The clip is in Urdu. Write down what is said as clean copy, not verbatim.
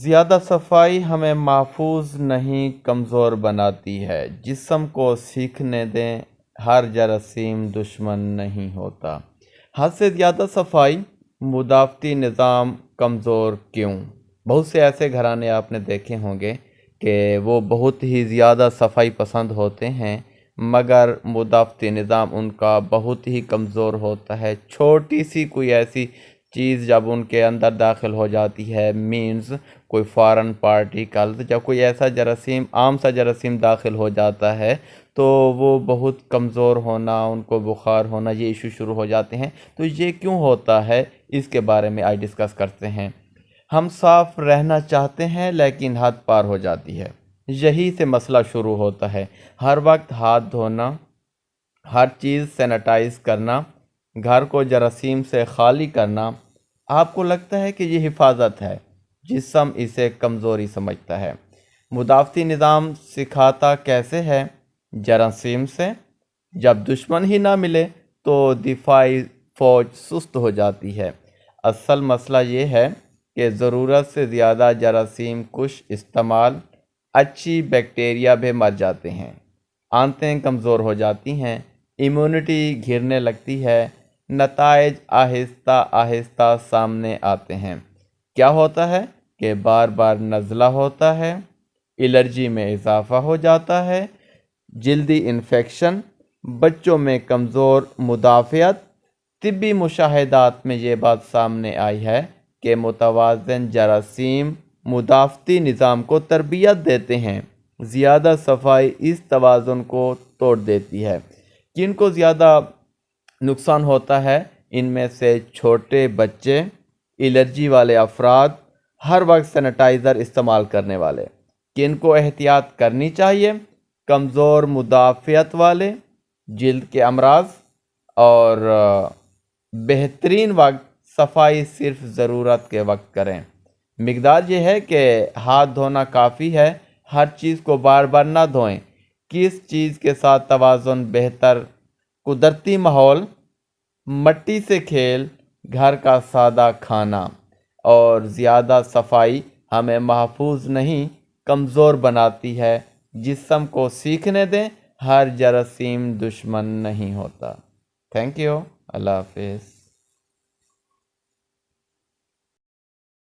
زیادہ صفائی ہمیں محفوظ نہیں کمزور بناتی ہے۔ جسم کو سیکھنے دیں، ہر جراثیم دشمن نہیں ہوتا۔ حد سے زیادہ صفائی، مدافعتی نظام کمزور کیوں؟ بہت سے ایسے گھرانے آپ نے دیکھے ہوں گے کہ وہ بہت ہی زیادہ صفائی پسند ہوتے ہیں، مگر مدافعتی نظام ان کا بہت ہی کمزور ہوتا ہے۔ چھوٹی سی کوئی ایسی چیز جب ان کے اندر داخل ہو جاتی ہے، مینز کوئی فارن پارٹیکلز، جب کوئی ایسا جراثیم، عام سا جراثیم داخل ہو جاتا ہے تو وہ بہت کمزور ہونا، ان کو بخار ہونا، یہ ایشو شروع ہو جاتے ہیں۔ تو یہ کیوں ہوتا ہے، اس کے بارے میں آج ڈسکس کرتے ہیں۔ ہم صاف رہنا چاہتے ہیں لیکن حد پار ہو جاتی ہے، یہی سے مسئلہ شروع ہوتا ہے۔ ہر وقت ہاتھ دھونا، ہر چیز سینیٹائز کرنا، گھر کو جراثیم سے خالی کرنا، آپ کو لگتا ہے کہ یہ حفاظت ہے، جسم اسے کمزوری سمجھتا ہے۔ مدافعتی نظام سکھاتا کیسے ہے؟ جراثیم سے۔ جب دشمن ہی نہ ملے تو دفاعی فوج سست ہو جاتی ہے۔ اصل مسئلہ یہ ہے کہ ضرورت سے زیادہ جراثیم کش استعمال، اچھی بیکٹیریا بھی مر جاتے ہیں، آنتیں کمزور ہو جاتی ہیں، ایمیونٹی گرنے لگتی ہے، نتائج آہستہ آہستہ سامنے آتے ہیں۔ کیا ہوتا ہے کہ بار بار نزلہ ہوتا ہے، الرجی میں اضافہ ہو جاتا ہے، جلدی انفیکشن، بچوں میں کمزور مدافعت۔ طبی مشاہدات میں یہ بات سامنے آئی ہے کہ متوازن جراثیم مدافعتی نظام کو تربیت دیتے ہیں۔ زیادہ صفائی اس توازن کو توڑ دیتی ہے۔ کن کو زیادہ نقصان ہوتا ہے؟ ان میں سے چھوٹے بچے، الرجی والے افراد، ہر وقت سینیٹائزر استعمال کرنے والے۔ کن کو احتیاط کرنی چاہیے؟ کمزور مدافعت والے، جلد کے امراض، اور بہترین وقت صفائی صرف ضرورت کے وقت کریں۔ مقدار یہ ہے کہ ہاتھ دھونا کافی ہے، ہر چیز کو بار بار نہ دھوئیں۔ کس چیز کے ساتھ توازن بہتر؟ قدرتی ماحول، مٹی سے کھیل، گھر کا سادہ کھانا، اور زیادہ صفائی ہمیں محفوظ نہیں کمزور بناتی ہے۔ جسم کو سیکھنے دیں، ہر جراثیم دشمن نہیں ہوتا۔ تھینک یو، اللہ حافظ۔